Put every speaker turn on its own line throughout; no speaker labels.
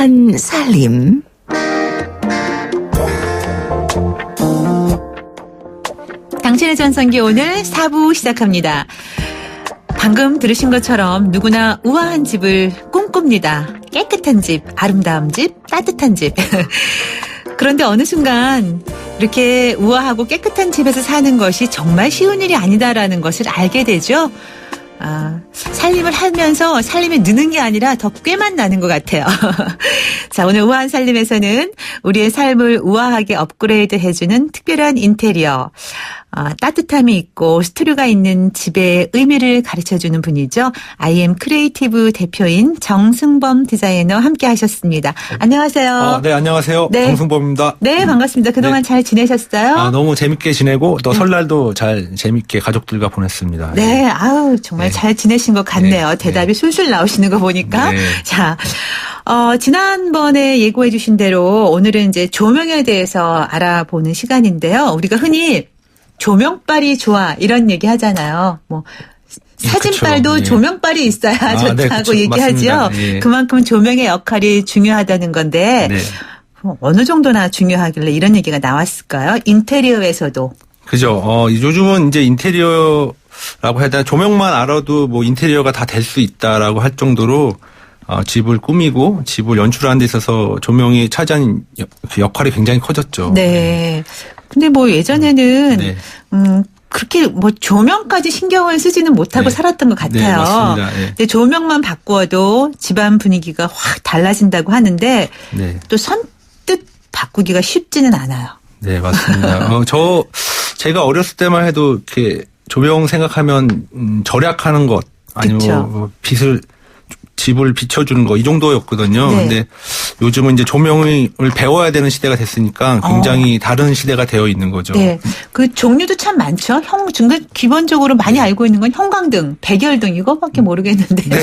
우아한 살림.
당신의 전성기 오늘 4부 시작합니다. 방금 들으신 것처럼 누구나 우아한 집을 꿈꿉니다. 깨끗한 집, 아름다운 집, 따뜻한 집. 그런데 어느 순간 이렇게 우아하고 깨끗한 집에서 사는 것이 정말 쉬운 일이 아니다라는 것을 알게 되죠. 살림을 하면서 삶이 느는 게 아니라 더 꾀만 나는 것 같아요. 자, 오늘 우아한 살림에서는 우리의 삶을 우아하게 업그레이드 해주는 특별한 인테리어, 따뜻함이 있고 스토리가 있는 집의 의미를 가르쳐주는 분이죠. IM 크리에이티브 대표인 정승범 디자이너 함께 하셨습니다. 안녕하세요.
네, 안녕하세요.
네.
정승범입니다.
네, 반갑습니다. 그동안
네.
잘 지내셨어요?
너무 재밌게 지내고 또 설날도 잘 재밌게 가족들과 보냈습니다.
네, 정말
네.
잘 지내신 것 같네요.
네.
대답이 술술 나오시는 거 보니까.
네.
자, 지난번에 예고해 주신 대로 오늘은 이제 조명에 대해서 알아보는 시간인데요. 우리가 흔히 조명빨이 좋아 이런 얘기 하잖아요. 뭐 사진빨도
그쵸.
조명빨이 있어야 좋다고
네, 그쵸.
얘기하죠.
맞습니다. 예.
그만큼 조명의 역할이 중요하다는 건데
네.
어느 정도나 중요하길래 이런 얘기가 나왔을까요? 인테리어에서도.
그죠. 요즘은 이제 인테리어라고 해야 되나 조명만 알아도 뭐 인테리어가 다 될 수 있다라고 할 정도로 집을 꾸미고 집을 연출하는 데 있어서 조명이 차지한 역할이 굉장히 커졌죠.
네. 근데 뭐 예전에는
네.
그렇게 뭐 조명까지 신경을 쓰지는 못하고
네.
살았던 것 같아요.
네, 맞습니다. 네.
근데 조명만 바꾸어도 집안 분위기가 확 달라진다고 하는데
네.
또 선뜻 바꾸기가 쉽지는 않아요.
네, 맞습니다. 제가 어렸을 때만 해도 이렇게 조명 생각하면 절약하는 것 아니면
그쵸.
뭐 집을 비춰주는 거 이 정도였거든요.
네.
근데 요즘은 이제 조명을 배워야 되는 시대가 됐으니까 굉장히 다른 시대가 되어 있는 거죠.
네. 그 종류도 참 많죠. 기본적으로 많이 알고 있는 건 형광등, 백열등 이거밖에 모르겠는데.
네.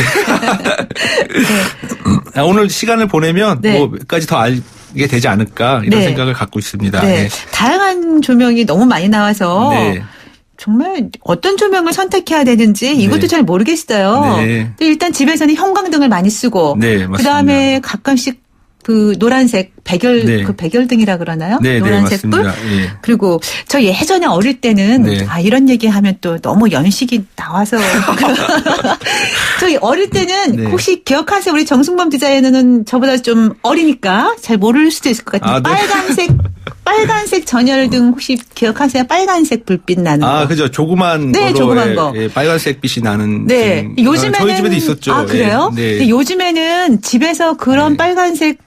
오늘 시간을 보내면
네.
뭐 몇 가지 더 알게 되지 않을까 이런
네.
생각을 갖고 있습니다.
네.
네.
다양한 조명이 너무 많이 나와서
네.
정말 어떤 조명을 선택해야 되는지 이것도
네.
잘 모르겠어요.
네.
근데 일단 집에서는 형광등을 많이 쓰고
네, 맞습니다.
그다음에 가끔씩 그 노란색
네.
그 백열등이라 그러나요?
네,
노란색
네,
불.
맞습니다. 예.
그리고 저 예전에 어릴 때는
네.
이런 얘기하면 또 너무 연식이 나와서 저희 어릴 때는
네.
혹시 기억하세요? 우리 정승범 디자이너는 저보다 좀 어리니까 잘 모를 수도 있을 것 같은데
네.
빨간색 전열등 혹시 기억하세요? 빨간색 불빛 나는 거.
그죠. 조그만
네, 조그만 거.
예, 빨간색 빛이 나는.
네. 요즘에는
저희 집에도 있었죠.
그래요?
예, 네.
근데 요즘에는 집에서 그런
네.
빨간색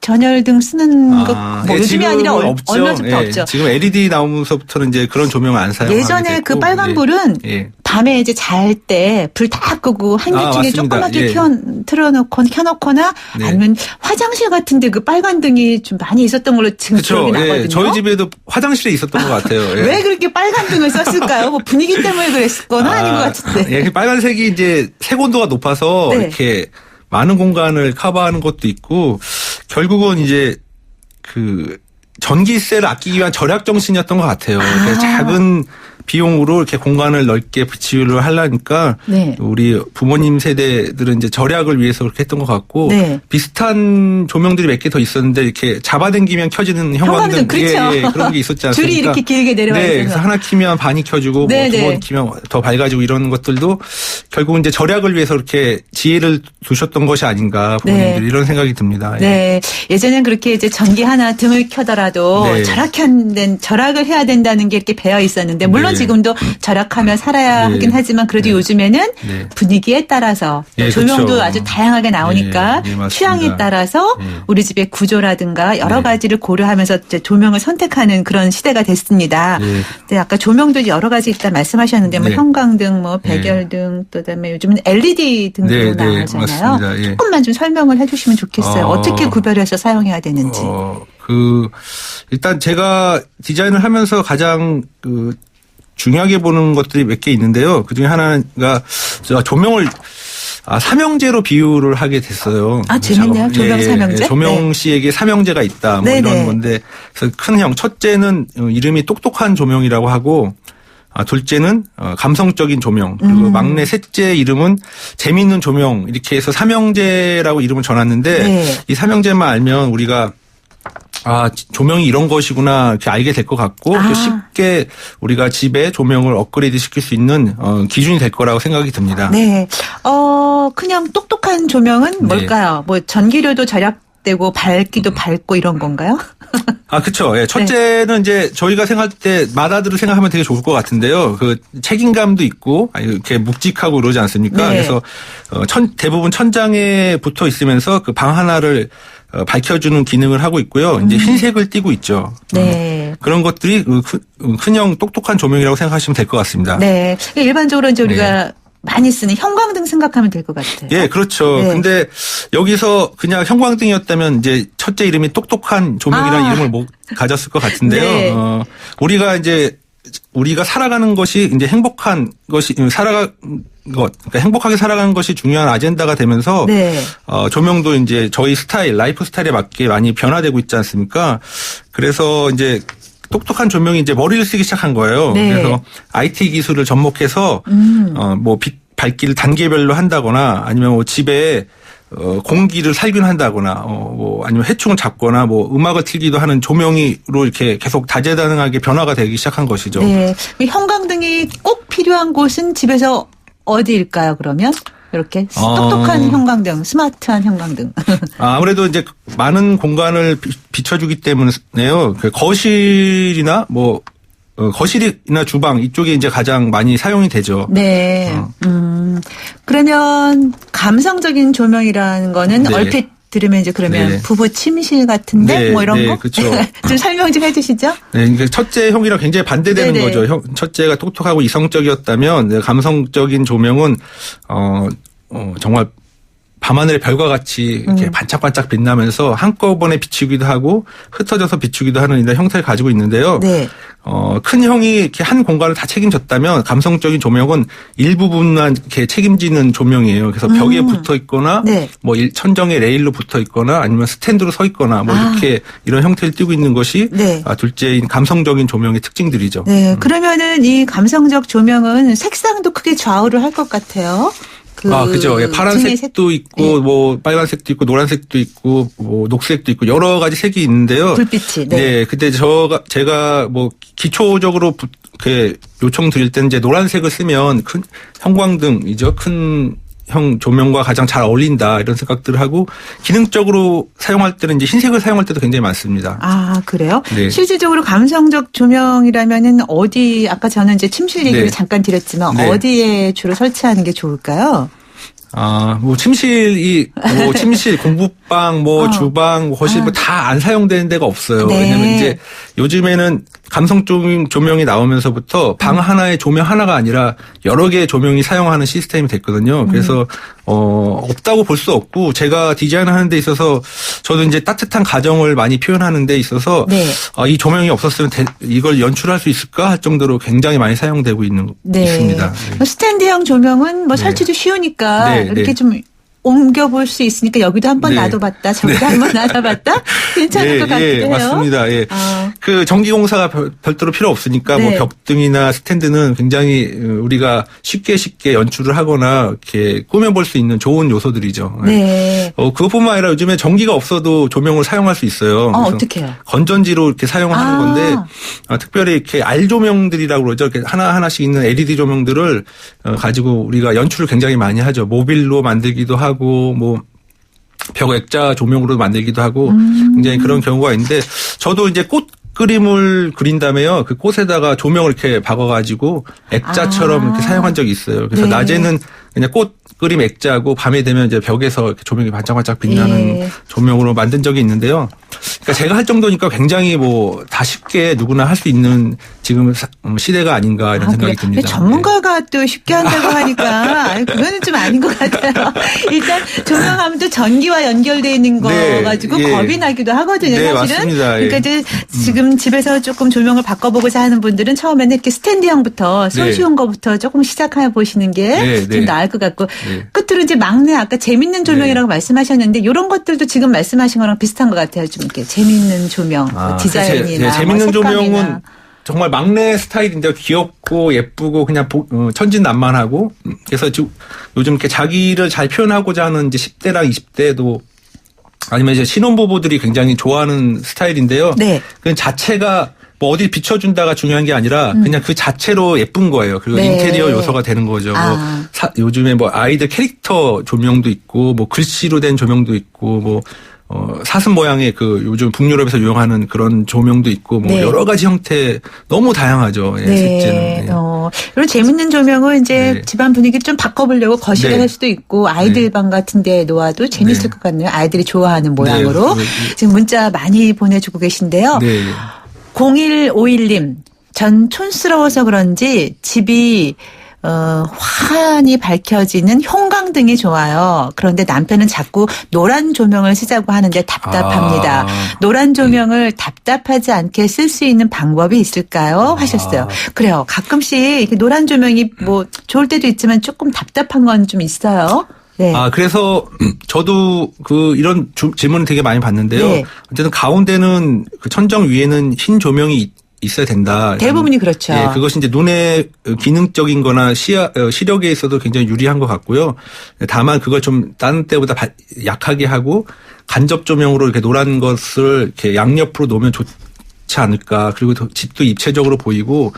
전열등 쓰는 거 뭐 요즘이
지금은
아니라
없죠.
얼마 전부터
예,
없죠.
지금 LED 나오면서부터는 이제 그런 조명을 안 사용하게
예전에
됐고.
그 빨간 불은
예.
밤에 이제 잘 때 불 다 끄고 한겨중에
맞습니다.
조그맣게
예.
켜놓거나
네.
아니면 화장실 같은데 그 빨간 등이 좀 많이 있었던 걸로 지금
그렇죠.
기억이 나거든요.
예, 저희 집에도 화장실에 있었던 것 같아요. 예.
왜 그렇게 빨간 등을 썼을까요? 뭐 분위기 때문에 그랬거나 아닌 것 같은데.
예, 그 빨간색이 이제 색온도가 높아서
네.
이렇게 많은 공간을 커버하는 것도 있고 결국은 이제 그 전기세를 아끼기 위한 절약 정신이었던 것 같아요. 그래서 작은 비용으로 이렇게 공간을 넓게 비치를 하려니까
네.
우리 부모님 세대들은 이제 절약을 위해서 그렇게 했던 것 같고
네.
비슷한 조명들이 몇 개 더 있었는데 이렇게 잡아당기면 켜지는 형광등
그렇죠.
그런 게 있었지 않습니까?
줄이 이렇게 길게 내려와
네,
있어서.
그래서 하나 키면 반이 켜지고
네,
뭐 두 번
네.
키면 더 밝아지고 이런 것들도 결국은 이제 절약을 위해서 그렇게 지혜를 두셨던 것이 아닌가 부모님들이
네.
이런 생각이 듭니다. 예.
네. 예전엔 그렇게 이제 전기 하나 등을 켜더라도
네.
절약을 해야 된다는 게 이렇게 배어 있었는데 물론
네.
지금도 절약하며 살아야
네.
하긴 하지만 그래도
네.
요즘에는
네.
분위기에 따라서
예,
조명도
그렇죠.
아주 다양하게 나오니까
예, 예, 맞습니다.
취향에 따라서
예.
우리 집의 구조라든가 여러
네.
가지를 고려하면서 이제 조명을 선택하는 그런 시대가 됐습니다.
예.
근데 아까 조명도 여러 가지 있다 말씀하셨는데 뭐
네.
형광등, 뭐 백열등, 또 그다음에 요즘은 LED 등도
네, 네,
나오잖아요.
맞습니다. 예.
조금만 좀 설명을 해주시면 좋겠어요. 어떻게 구별해서 사용해야 되는지.
일단 제가 디자인을 하면서 가장 중요하게 보는 것들이 몇 개 있는데요. 그 중에 하나가 제가 조명을 삼형제로 비유를 하게 됐어요.
재밌네요. 조명 삼형제.
조명 씨에게 삼형제가 있다. 뭐
네네.
이런 건데, 그래서 큰 형, 첫째는 이름이 똑똑한 조명이라고 하고, 둘째는 감성적인 조명, 그리고 막내 셋째 이름은 재미있는 조명, 이렇게 해서 삼형제라고 이름을 정했는데
네.
이 삼형제만 알면 우리가 조명이 이런 것이구나 이렇게 알게 될 것 같고 또 쉽게 우리가 집에 조명을 업그레이드 시킬 수 있는 기준이 될 거라고 생각이 듭니다.
네. 그냥 똑똑한 조명은 뭘까요? 뭐 전기료도 절약되고 밝기도 밝고 이런 건가요?
그렇죠. 예. 첫째는 이제 저희가 생각할 때 마다들을 생각하면 되게 좋을 것 같은데요. 그 책임감도 있고 이렇게 묵직하고 그러지 않습니까?
네.
그래서 대부분 천장에 붙어 있으면서 그 방 하나를 밝혀주는 기능을 하고 있고요. 이제 흰색을 띠고 있죠.
네.
그런 것들이 큰형 똑똑한 조명이라고 생각하시면 될 것 같습니다.
네. 일반적으로 이제 우리가 많이 쓰는 형광등 생각하면 될 것 같아요.
예, 그렇죠.
네.
근데 여기서 그냥 형광등이었다면 이제 첫째 이름이 똑똑한 조명이라는 이름을 못 가졌을 것 같은데요.
네.
우리가 살아가는 것이 이제 행복한 것이 그러니까 행복하게 살아가는 것이 중요한 아젠다가 되면서 조명도 이제 저희 라이프 스타일에 맞게 많이 변화되고 있지 않습니까? 그래서 이제 똑똑한 조명이 이제 머리를 쓰기 시작한 거예요.
네.
그래서 IT 기술을 접목해서 빛 밝기를 단계별로 한다거나 아니면 뭐 집에 공기를 살균한다거나 아니면 해충을 잡거나 음악을 틀기도 하는 조명으로 이렇게 계속 다재다능하게 변화가 되기 시작한 것이죠.
네. 형광등이 꼭 필요한 곳은 집에서 어디일까요, 그러면? 이렇게 똑똑한 형광등, 스마트한 형광등.
아무래도 이제 많은 공간을 비춰주기 때문에요. 거실이나 거실이나 주방 이쪽에 이제 가장 많이 사용이 되죠.
네. 그러면 감성적인 조명이라는 거는 얼핏 들으면 이제 그러면 부부 침실 같은데 뭐 이런 거?
그렇죠.
좀 설명 좀 해주시죠.
네, 그러니까 첫째 형이랑 굉장히 반대되는 거죠. 첫째가 똑똑하고 이성적이었다면 감성적인 조명은 정말 밤하늘의 별과 같이 이렇게 반짝반짝 빛나면서 한꺼번에 비추기도 하고 흩어져서 비추기도 하는 이런 형태를 가지고 있는데요.
네.
큰 형이 이렇게 한 공간을 다 책임졌다면 감성적인 조명은 일부분만 이렇게 책임지는 조명이에요. 그래서 벽에 붙어 있거나 천정에 레일로 붙어 있거나 아니면 스탠드로 서 있거나 이렇게 이런 형태를 띠고 있는 것이 둘째인 감성적인 조명의 특징들이죠.
네. 그러면은 이 감성적 조명은 색상도 크게 좌우를 할 것 같아요.
그죠. 파란색도 있고, 빨간색도 있고, 노란색도 있고, 녹색도 있고, 여러 가지 색이 있는데요.
불빛이.
네. 근데 제가 기초적으로 요청 드릴 때는 이제 노란색을 쓰면 큰 형광등이죠. 큰 형 조명과 가장 잘 어울린다 이런 생각들을 하고 기능적으로 사용할 때는 이제 흰색을 사용할 때도 굉장히 많습니다.
그래요?
네.
실질적으로 감성적 조명이라면은 아까 저는 이제 침실 얘기를 잠깐 드렸지만 어디에 주로 설치하는 게 좋을까요?
침실, 공부방, 주방, 거실 다 안 사용되는 데가 없어요. 왜냐면 이제 요즘에는 감성적인 조명이 나오면서부터 방 하나에 조명 하나가 아니라 여러 개의 조명이 사용하는 시스템이 됐거든요. 그래서 없다고 볼 수 없고 제가 디자인하는 데 있어서 저도 이제 따뜻한 가정을 많이 표현하는 데 있어서 이 조명이 없었으면 이걸 연출할 수 있을까 할 정도로 굉장히 많이 사용되고 있습니다.
스탠드형 조명은 설치도 쉬우니까 이렇게 좀 옮겨볼 수 있으니까 여기도 한번 놔둬봤다, 저기도 한번 놔둬봤다, 괜찮을 것 같아요.
예, 맞습니다. 예. 그 전기공사가 별도로 필요 없으니까 벽등이나 스탠드는 굉장히 우리가 쉽게 연출을 하거나 이렇게 꾸며볼 수 있는 좋은 요소들이죠.
네.
그것뿐만 아니라 요즘에 전기가 없어도 조명을 사용할 수 있어요.
어떻게요?
건전지로 이렇게 사용을 하는 건데 특별히 이렇게 R 조명들이라고 그러죠. 이렇게 하나씩 있는 LED 조명들을 가지고 우리가 연출을 굉장히 많이 하죠. 모빌로 만들기도 하고 벽 액자 조명으로 만들기도 하고 굉장히 그런 경우가 있는데 저도 이제 꽃 그림을 그린 다음에요. 그 꽃에다가 조명을 이렇게 박아가지고 액자처럼 이렇게 사용한 적이 있어요. 그래서 낮에는 그냥 꽃 그림 액자고 밤에 되면 이제 벽에서 이렇게 조명이 반짝반짝 빛나는 조명으로 만든 적이 있는데요. 그러니까 제가 할 정도니까 굉장히 다 쉽게 누구나 할 수 있는 지금 시대가 아닌가 이런 생각이 듭니다.
전문가가 또 쉽게 한다고 하니까 그거는 좀 아닌 것 같아요. 일단 조명하면 또 전기와 연결되어 있는 거 가지고 겁이 나기도 하거든요. 사실은.
맞습니다.
그러니까 이제 지금 집에서 조금 조명을 바꿔보고자 하는 분들은 처음에는 이렇게 스탠드형부터 손쉬운 거부터 조금 시작해 보시는 게 좀 나을 것 같고 끝으로 이제 막내 아까 재밌는 조명이라고 말씀하셨는데 이런 것들도 지금 말씀하신 거랑 비슷한 것 같아요. 좀 이렇게 재밌는 조명, 디자인이나
재밌는 조명은 정말 막내 스타일인데요. 귀엽고 예쁘고 그냥 천진난만하고 그래서 요즘 이렇게 자기를 잘 표현하고자 하는 이제 10대랑 20대도 아니면 이제 신혼부부들이 굉장히 좋아하는 스타일인데요.
네.
그 자체가 뭐 어디 비춰준다가 중요한 게 아니라 그냥 그 자체로 예쁜 거예요. 그리고
네.
인테리어 요소가 되는 거죠.
아.
요즘에 뭐 아이들 캐릭터 조명도 있고 뭐 글씨로 된 조명도 있고 뭐 사슴 모양의 그 요즘 북유럽에서 유용하는 그런 조명도 있고 뭐
네.
여러 가지 형태 너무 다양하죠. 예, 실제는.
네.
예.
이런 재밌는 조명을 이제
네.
집안 분위기를 좀 바꿔보려고 거실에
네.
할 수도 있고 아이들
네.
방 같은 데 놓아도 재밌을
네.
것 같네요. 아이들이 좋아하는 모양으로.
네.
지금 문자 많이 보내주고 계신데요.
네.
0151님, 전 촌스러워서 그런지 집이 환히 밝혀지는 형광등이 좋아요. 그런데 남편은 자꾸 노란 조명을 쓰자고 하는데 답답합니다. 노란 조명을 답답하지 않게 쓸 수 있는 방법이 있을까요? 하셨어요. 그래요. 가끔씩 이렇게 노란 조명이 뭐 좋을 때도 있지만 조금 답답한 건 좀 있어요. 네.
그래서 저도 이런 질문을 되게 많이 받는데요.
네.
어쨌든 가운데는 그 천정 위에는 흰 조명이 있어야 된다.
대부분이 그렇죠.
예, 그것이 이제 눈의 기능적인 거나 시력에 있어도 굉장히 유리한 것 같고요. 다만 그걸 좀 다른 때보다 약하게 하고 간접 조명으로 이렇게 노란 것을 이렇게 양옆으로 놓으면 좋지 않을까. 그리고 집도 입체적으로 보이고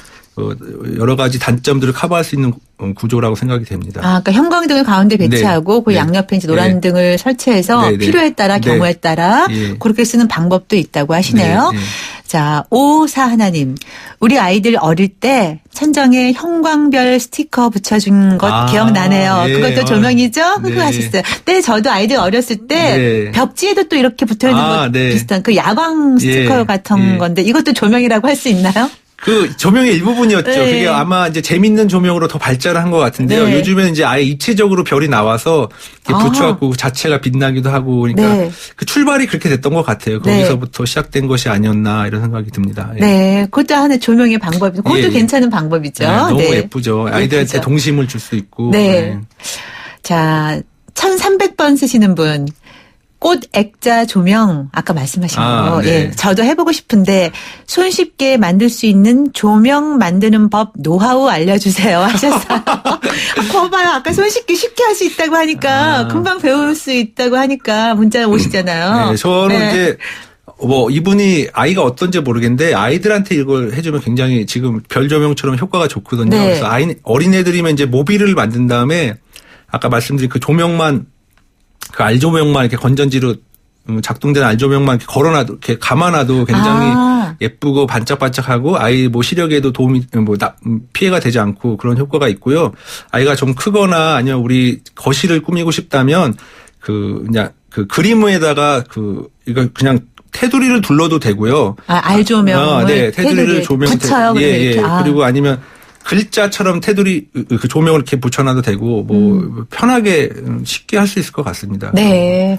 여러 가지 단점들을 커버할 수 있는 구조라고 생각이 됩니다.
그러니까 형광등을 가운데 배치하고
네.
그 양옆에 이제 노란
네.
등을 설치해서
네.
필요에 따라
네.
경우에 따라
예.
그렇게 쓰는 방법도 있다고 하시네요.
네. 네.
자, 554 하나님. 우리 아이들 어릴 때 천정에 형광별 스티커 붙여준 것 기억나네요.
예.
그것도 조명이죠?
네.
하셨어요. 네, 저도 아이들 어렸을 때
네.
벽지에도 또 이렇게 붙어있는 것
네.
비슷한 그 야광 스티커
예.
같은
예.
건데 이것도 조명이라고 할 수 있나요?
그 조명의 일부분이었죠.
네.
그게 아마 이제 재밌는 조명으로 더 발전을 한 것 같은데요.
네.
요즘에는 이제 아예 입체적으로 별이 나와서 이렇게 붙여갖고 자체가 빛나기도 하고 그러니까
네.
그 출발이 그렇게 됐던 것 같아요.
네.
거기서부터 시작된 것이 아니었나 이런 생각이 듭니다. 예.
네, 그것도 하나의 조명의 방법이죠. 그것도
예, 예.
괜찮은 방법이죠.
네, 너무
네.
예쁘죠. 아이들한테
예쁘죠.
동심을 줄 수 있고.
네. 자, 1300번 쓰시는 분. 꽃 액자 조명 아까 말씀하신 거.
네.
예. 저도 해보고 싶은데 손쉽게 만들 수 있는 조명 만드는 법 노하우 알려주세요 하셨어요. 그거 봐요. 아까 손쉽게 쉽게 할 수 있다고 하니까 금방 배울 수 있다고 하니까 문자 오시잖아요.
네, 저는
네.
이제 이분이 아이가 어떤지 모르겠는데 아이들한테 이걸 해주면 굉장히 지금 별 조명처럼 효과가 좋거든요.
네.
그래서 어린애들이면 이제 모빌을 만든 다음에 아까 말씀드린 그 조명만 그 알조명만 이렇게 건전지로 작동된 알조명만 이렇게 걸어놔도 이렇게 감아놔도 굉장히 예쁘고 반짝반짝하고 아이 뭐 시력에도 도움이 피해가 되지 않고 그런 효과가 있고요. 아이가 좀 크거나 아니면 우리 거실을 꾸미고 싶다면 그냥 그 그림에다가 이거 그냥 테두리를 둘러도 되고요.
알조명을
네, 테두리를 조명
붙여요.
예. 그리고 아니면 글자처럼 테두리 그 조명을 이렇게 붙여놔도 되고 편하게 쉽게 할 수 있을 것 같습니다.
네,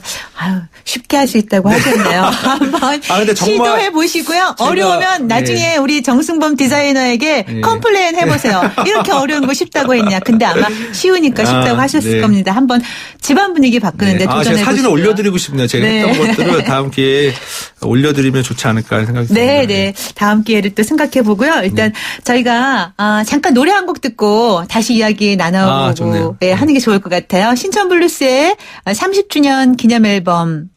쉽게 할 수 있다고 하셨네요. 한번
근데 정말
시도해 보시고요. 어려우면 나중에 우리 정승범 디자이너에게 컴플레인 해보세요. 이렇게 어려운 거 쉽다고 했냐. 근데 아마 쉬우니까 쉽다고 하셨을 겁니다. 한번 집안 분위기 바꾸는데 도전해 보시고요.
제가 사진을 올려드리고 싶네요. 제가 했던 것들을 다음 기회에 올려드리면 좋지 않을까 생각이 듭니다.
네. 다음 기회를 또 생각해 보고요. 일단 저희가 잠깐 노래 한 곡 듣고 다시 이야기 나눠보고 하는 게 좋을 것 같아요. 신천블루스의 30주년 기념 앨범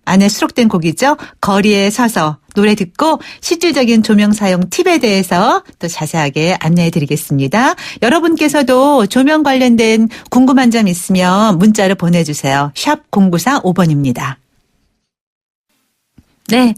안에 수록된 곡이죠. 거리에 서서 노래 듣고 실질적인 조명 사용 팁에 대해서 또 자세하게 안내해 드리겠습니다. 여러분께서도 조명 관련된 궁금한 점 있으면 문자로 보내주세요. 샵 0945번입니다. 네.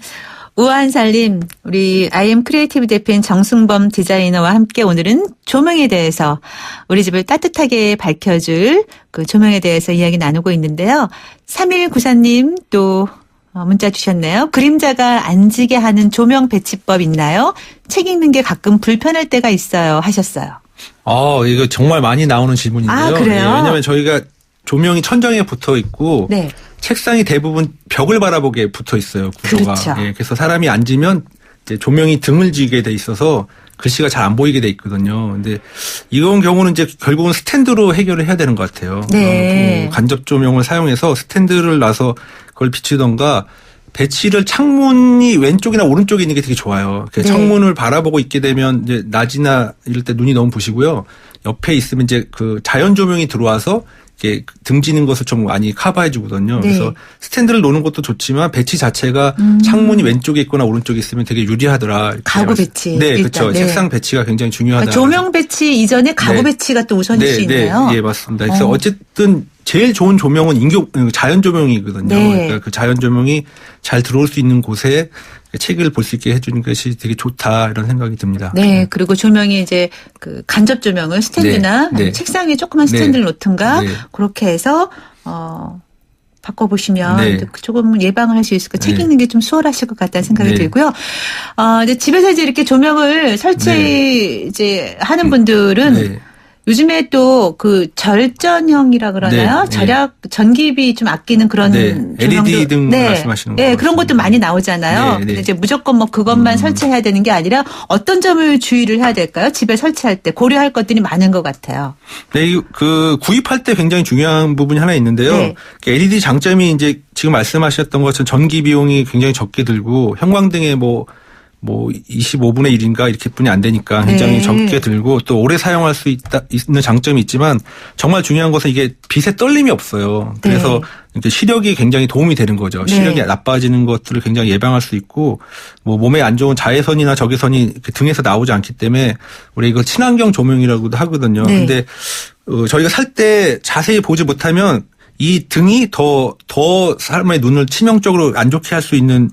우한살림, 우리 IM 크리에이티브 대표인 정승범 디자이너와 함께 오늘은 조명에 대해서 우리 집을 따뜻하게 밝혀줄 그 조명에 대해서 이야기 나누고 있는데요. 3194님 또 문자 주셨네요. 그림자가 안 지게 하는 조명 배치법 있나요? 책 읽는 게 가끔 불편할 때가 있어요 하셨어요.
이거 정말 많이 나오는 질문인데요.
그래요?
예, 왜냐하면 저희가 조명이 천장에 붙어 있고
네.
책상이 대부분 벽을 바라보게 붙어 있어요. 구조가.
그렇죠.
예, 그래서 사람이 앉으면 이제 조명이 등을 지게 돼 있어서 글씨가 잘 안 보이게 돼 있거든요. 근데 이런 경우는 이제 결국은 스탠드로 해결을 해야 되는 것 같아요.
네.
간접 조명을 사용해서 스탠드를 놔서 그걸 비추던가 배치를 창문이 왼쪽이나 오른쪽에 있는 게 되게 좋아요.
네.
창문을 바라보고 있게 되면 이제 낮이나 이럴 때 눈이 너무 부시고요. 옆에 있으면 이제 그 자연 조명이 들어와서 이렇게 등지는 것을 좀 많이 커버해 주거든요.
네.
그래서 스탠드를 놓는 것도 좋지만 배치 자체가 창문이 왼쪽에 있거나 오른쪽에 있으면 되게 유리하더라.
가구 배치.
네,
일단,
그렇죠.
네.
책상 배치가 굉장히 중요하다.
그러니까 조명 배치 이전에 가구
네.
배치가 또 우선일 수 있네요.
예, 맞습니다. 그래서 어쨌든 제일 좋은 조명은 자연 조명이거든요.
네.
그러니까 그 자연 조명이 잘 들어올 수 있는 곳에 책을 볼 수 있게 해주는 것이 되게 좋다 이런 생각이 듭니다.
네, 그리고 조명이 이제 그 간접 조명을 스탠드나
네, 네.
책상에 조그만 스탠드를
네.
놓든가
네.
그렇게 해서 바꿔보시면
네.
조금 예방을 할 수 있을 거예요. 책
네.
읽는 게 좀 수월하실 것 같다는 생각이
네.
들고요. 이제 집에서 이제 이렇게 조명을 설치 이제 하는 분들은
네.
요즘에 또 그 절전형이라 그러나요?
네.
절약 전기비 좀 아끼는 그런
네.
조명도
LED 등 말씀하시는
네,
것
그런 것도
같습니다.
많이 나오잖아요.
네, 네.
근데 이제 무조건 뭐 그것만 설치해야 되는 게 아니라 어떤 점을 주의를 해야 될까요? 집에 설치할 때 고려할 것들이 많은 것 같아요.
네, 그 구입할 때 굉장히 중요한 부분이 하나 있는데요.
네.
LED 장점이 이제 지금 말씀하셨던 것처럼 전기 비용이 굉장히 적게 들고 형광등에 뭐 25분의 1인가 이렇게 뿐이 안 되니까 굉장히
네.
적게 들고 또 오래 사용할 수 있는 장점이 있지만 정말 중요한 것은 이게 빛에 떨림이 없어요. 그래서 이제 시력이 굉장히 도움이 되는 거죠.
네.
시력이 나빠지는 것들을 굉장히 예방할 수 있고 뭐 몸에 안 좋은 자외선이나 적외선이 등에서 나오지 않기 때문에 우리 이거 친환경 조명이라고도 하거든요.
네.
근데 저희가 살 때 자세히 보지 못하면 이 등이 더 사람의 눈을 치명적으로 안 좋게 할 수 있는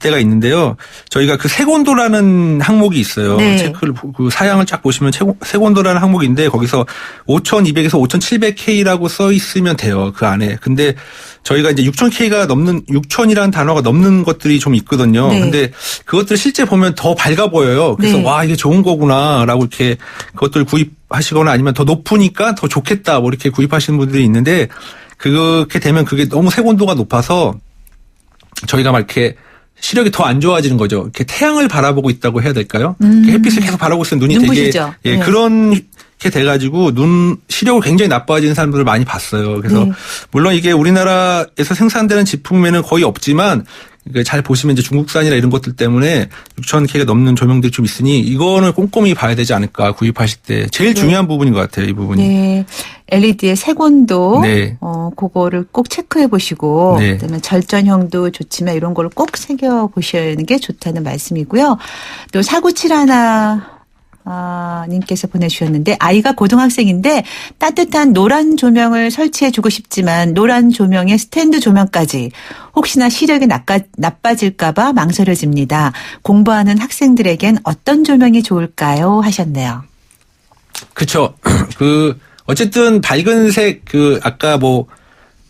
때가 있는데요. 저희가 그 색온도라는 항목이 있어요.
네.
체크를 그 사양을 쫙 보시면 색온도라는 항목인데 거기서 5200에서 5700K라고 써 있으면 돼요. 그 안에. 근데 저희가 이제 6000K가 넘는 6000이라는 단어가 넘는 것들이 좀 있거든요.
네.
근데 그것들 실제 보면 더 밝아 보여요. 그래서
네.
와 이게 좋은 거구나라고 이렇게 그것들 구입하시거나 아니면 더 높으니까 더 좋겠다 뭐 이렇게 구입하시는 분들이 있는데 그렇게 되면 그게 너무 색온도가 높아서 저희가 막 이렇게 시력이 더 안 좋아지는 거죠. 이렇게 태양을 바라보고 있다고 해야 될까요? 햇빛을 계속 바라보고 있으면 눈이
눈부시죠.
되게
네.
그렇게 돼가지고 시력을 굉장히 나빠지는 사람들을 많이 봤어요. 그래서
네.
물론 이게 우리나라에서 생산되는 제품에는 거의 없지만 잘 보시면 이제 중국산이나 이런 것들 때문에 6,000K가 넘는 조명들이 좀 있으니 이거는 꼼꼼히 봐야 되지 않을까 구입하실 때 제일 중요한 부분인 것 같아요. 이 부분이.
네. LED의 색온도
네.
그거를 꼭 체크해 보시고
네.
그다음에 절전형도 좋지만 이런 걸 꼭 새겨 보시는 게 좋다는 말씀이고요. 또 4971 님께서 보내주셨는데 아이가 고등학생인데 따뜻한 노란 조명을 설치해주고 싶지만 노란 조명에 스탠드 조명까지 혹시나 시력이 나빠질까 봐 망설여집니다. 공부하는 학생들에겐 어떤 조명이 좋을까요? 하셨네요.
그렇죠. 어쨌든 밝은색 아까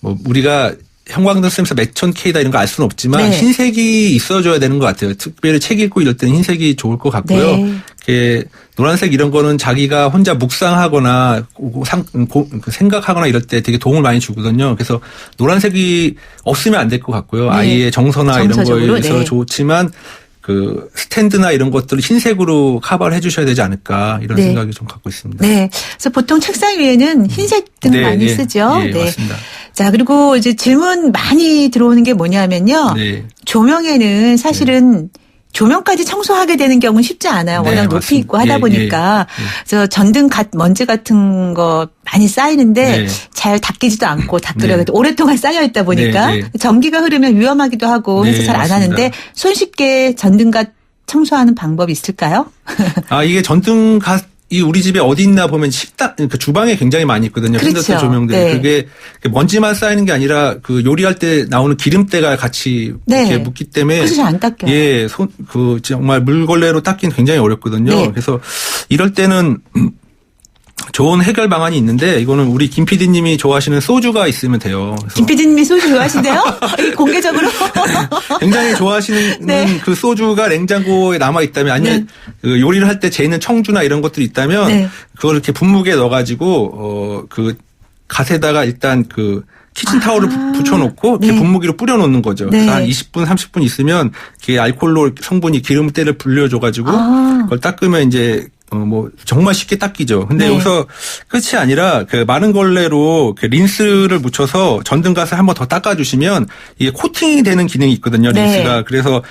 우리가 형광등 쓰면서 몇천 K다 이런 거 알 수는 없지만
네.
흰색이 있어줘야 되는 것 같아요. 특별히 책 읽고 이럴 때는 흰색이 좋을 것 같고요.
네.
노란색 이런 거는 자기가 혼자 묵상하거나 생각하거나 이럴 때 되게 도움을 많이 주거든요. 그래서 노란색이 없으면 안 될 것 같고요.
네.
아이의 정서나 이런
정서적으로,
거에서
네.
좋지만 스탠드나 이런 것들을 흰색으로 커버를 해주셔야 되지 않을까 이런
네.
생각이 좀 갖고 있습니다.
네. 그래서 보통 책상 위에는 흰색 등
네,
많이
네.
쓰죠.
네, 맞습니다.
자, 그리고 이제 질문 많이 들어오는 게 뭐냐면요.
네.
조명에는 사실은 조명까지 청소하게 되는 경우는 쉽지 않아요.
네,
워낙 높이
맞습니다.
있고 하다
예,
보니까.
예.
그래서 전등 먼지 같은 거 많이 쌓이는데
네.
잘 닦이지도 않고 닦으려고
네.
해도 오랫동안 쌓여 있다 보니까
네, 네.
전기가 흐르면 위험하기도 하고 해서
네,
잘 안
맞습니다.
하는데 손쉽게 전등갓 청소하는 방법이 있을까요?
이게 전등갓이 우리 집에 어디 있나 보면 주방에 굉장히 많이 있거든요.
그렇죠.
핸드폰 조명들.
네.
그게 먼지만 쌓이는 게 아니라 요리할 때 나오는 기름때가 같이
네.
이렇게 묻기 때문에.
그래서 잘 안 닦여요.
예, 정말 물걸레로 닦기는 굉장히 어렵거든요.
네.
그래서 이럴 때는 좋은 해결 방안이 있는데 이거는 우리 김 PD님이 좋아하시는 소주가 있으면 돼요. 그래서
김 PD님이 소주 좋아하신대요? 공개적으로?
굉장히 좋아하시는
네.
그 소주가 냉장고에 남아 있다면 아니면
네.
요리를 할 때 재는 청주나 이런 것들이 있다면
네.
그걸 이렇게 분무기에 넣어가지고 갓에다가 일단 키친타올을 붙여놓고
네.
분무기로 뿌려놓는 거죠.
네.
그래서 한 20분, 30분 있으면 알코올로 성분이 기름때를 불려줘가지고 그걸 닦으면 이제 뭐 정말 쉽게 닦이죠. 근데
네.
여기서 끝이 아니라 그 마른 걸레로 그 린스를 묻혀서 전등갓을 한번 더 닦아주시면 이게 코팅이 되는 기능이 있거든요. 린스가.
네.
그래서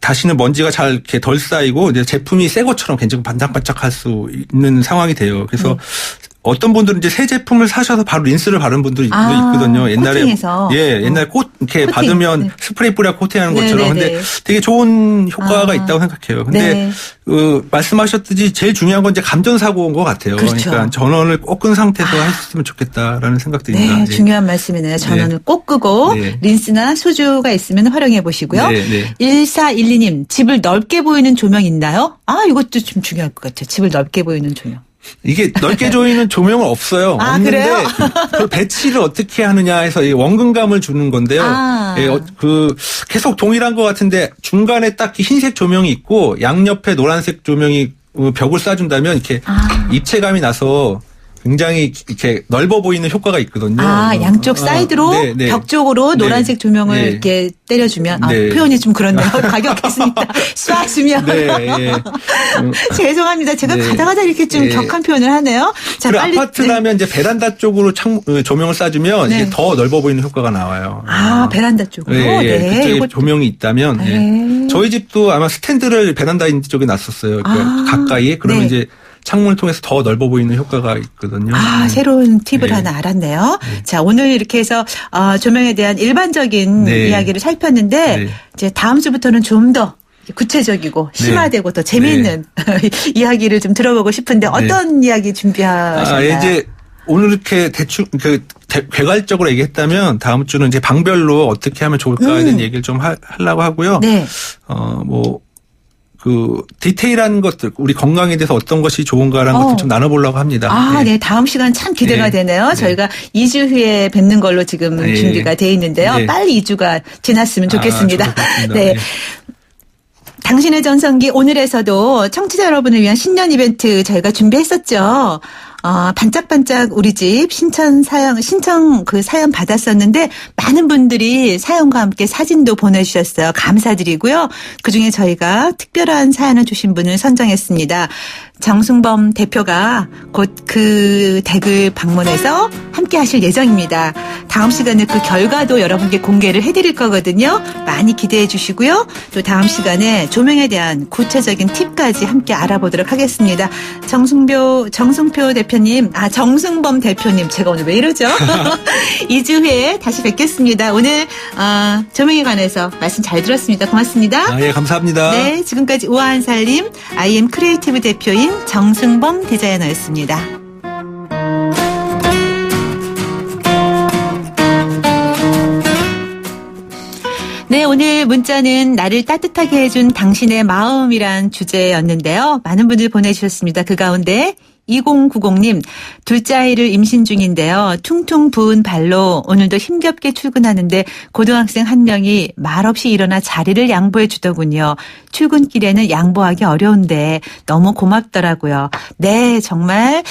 다시는 먼지가 잘 이렇게 덜 쌓이고 이제 제품이 새 것처럼 굉장히 반짝반짝할 수 있는 상황이 돼요. 그래서 어떤 분들은 이제 새 제품을 사셔서 바로 린스를 바른 분들도 있거든요. 옛날에
코팅해서.
옛날 꽃 이렇게
코팅.
받으면
네.
스프레이 뿌려 코팅하는 것처럼.
네, 네,
근데
네.
되게 좋은 효과가 있다고 생각해요. 근데
네.
말씀하셨듯이 제일 중요한 건 이제 감전사고인 것 같아요.
그렇죠.
그러니까 전원을 꼭 끈 상태에서 했으면 좋겠다라는 생각들입니다.
네, 중요한 말씀이네요. 전원을 꼭 끄고
네.
린스나 소주가 있으면 활용해 보시고요.
네, 네.
1412님, 집을 넓게 보이는 조명 있나요? 이것도 좀 중요할 것 같아요. 집을 넓게 보이는 조명.
이게 넓게 조이는 조명은 없어요. 없는데
그래요?
그 배치를 어떻게 하느냐 해서 이 원근감을 주는 건데요. 계속 동일한 것 같은데 중간에 딱 흰색 조명이 있고 양옆에 노란색 조명이 벽을 쏴준다면 이렇게 입체감이 나서 굉장히 이렇게 넓어 보이는 효과가 있거든요.
양쪽 사이드로
네.
벽 쪽으로
네.
노란색 조명을
네.
이렇게 때려주면
네.
표현이 좀 그렇네요. 과격했으니까 쏴주면.
네, 예.
죄송합니다. 제가
네.
가다가다 이렇게 좀
네.
격한 표현을 하네요. 자,
그리고
빨리.
아파트라면 이제 베란다 쪽으로 조명을 쏴주면
네.
이게 더 넓어 보이는 효과가 나와요.
베란다 쪽으로.
그쪽에
이거
조명이 있다면.
네.
저희 집도 아마 스탠드를 베란다 있는 쪽에 놨었어요. 그러니까 가까이. 그러면
네.
이제 창문을 통해서 더 넓어 보이는 효과가 있거든요.
새로운 팁을
네.
하나 알았네요. 자, 오늘 이렇게 해서 조명에 대한 일반적인
네.
이야기를 살폈는데
네.
이제 다음 주부터는 좀 더 구체적이고 심화되고 더 재미있는 이야기를 좀 들어보고 싶은데 어떤 이야기 준비하셨나요?
이제 오늘 이렇게 대충 개괄적으로 얘기했다면 다음 주는 이제 방별로 어떻게 하면 좋을까에 대한 얘기를 좀 하려고 하고요.
네.
디테일한 것들, 우리 건강에 대해서 어떤 것이 좋은가라는 것들 좀 나눠보려고 합니다.
네. 다음 시간 참 기대가
네.
되네요.
네.
저희가 2주 후에 뵙는 걸로 지금
네.
준비가 돼 있는데요.
네.
빨리 2주가 지났으면 좋겠습니다.
좋겠습니다.
네.
네.
당신의 전성기 오늘에서도 청취자 여러분을 위한 신년 이벤트 저희가 준비했었죠. 반짝반짝 우리 집 신청 그 사연 받았었는데 많은 분들이 사연과 함께 사진도 보내주셨어요. 감사드리고요. 그중에 저희가 특별한 사연을 주신 분을 선정했습니다. 정승범 대표가 곧 그 댁을 방문해서 함께 하실 예정입니다. 다음 시간에 그 결과도 여러분께 공개를 해드릴 거거든요. 많이 기대해 주시고요. 또 다음 시간에 조명에 대한 구체적인 팁까지 함께 알아보도록 하겠습니다. 정승표 대표님, 정승범 대표님, 제가 오늘 왜 이러죠? 2주 후에 다시 뵙겠습니다. 오늘 조명에 관해서 말씀 잘 들었습니다. 고맙습니다.
예, 감사합니다.
네, 지금까지 우아한 살림 IM 크리에이티브 대표인 정승범 디자이너였습니다. 네, 오늘 문자는 나를 따뜻하게 해준 당신의 마음이란 주제였는데요. 많은 분들 보내주셨습니다. 그 가운데 2090님, 둘째 아이를 임신 중인데요. 퉁퉁 부은 발로 오늘도 힘겹게 출근하는데 고등학생 한 명이 말없이 일어나 자리를 양보해 주더군요. 출근길에는 양보하기 어려운데 너무 고맙더라고요. 네, 정말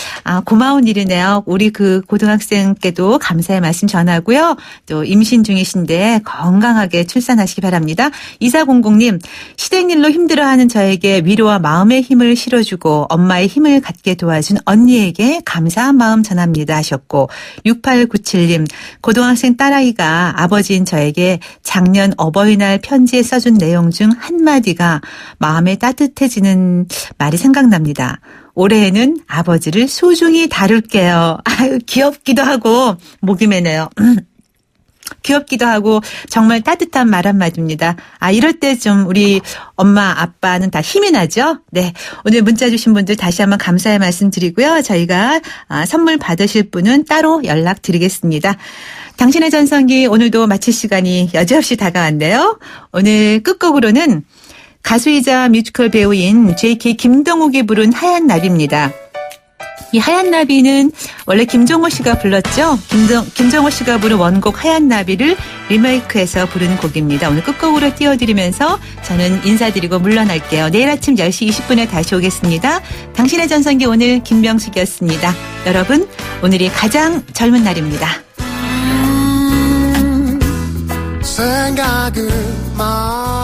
고마운 일이네요. 우리 그 고등학생께도 감사의 말씀 전하고요. 또 임신 중이신데 건강하게 출산하시기 바랍니다. 2400님, 시댁일로 힘들어하는 저에게 위로와 마음의 힘을 실어주고 엄마의 힘을 갖게 도와준 언니에게 감사한 마음 전합니다 하셨고, 6897님, 고등학생 딸아이가 아버지인 저에게 작년 어버이날 편지에 써준 내용 중 한마디가 마음에 따뜻해지는 말이 생각납니다. 올해에는 아버지를 소중히 다룰게요. 아유, 귀엽기도 하고 목이 메네요. 귀엽기도 하고 정말 따뜻한 말 한마디입니다. 이럴 때 좀 우리 엄마 아빠는 다 힘이 나죠. 네, 오늘 문자 주신 분들 다시 한번 감사의 말씀 드리고요. 저희가 선물 받으실 분은 따로 연락드리겠습니다. 당신의 전성기 오늘도 마칠 시간이 여지없이 다가왔네요. 오늘 끝곡으로는 가수이자 뮤지컬 배우인 JK 김동욱이 부른 하얀 나비입니다. 이 하얀 나비는 원래 김종호 씨가 불렀죠. 김종호 씨가 부른 원곡 하얀 나비를 리메이크해서 부른 곡입니다. 오늘 끝곡으로 띄워드리면서 저는 인사드리고 물러날게요. 내일 아침 10시 20분에 다시 오겠습니다. 당신의 전성기 오늘 김명숙이었습니다. 여러분, 오늘이 가장 젊은 날입니다.
생각을 마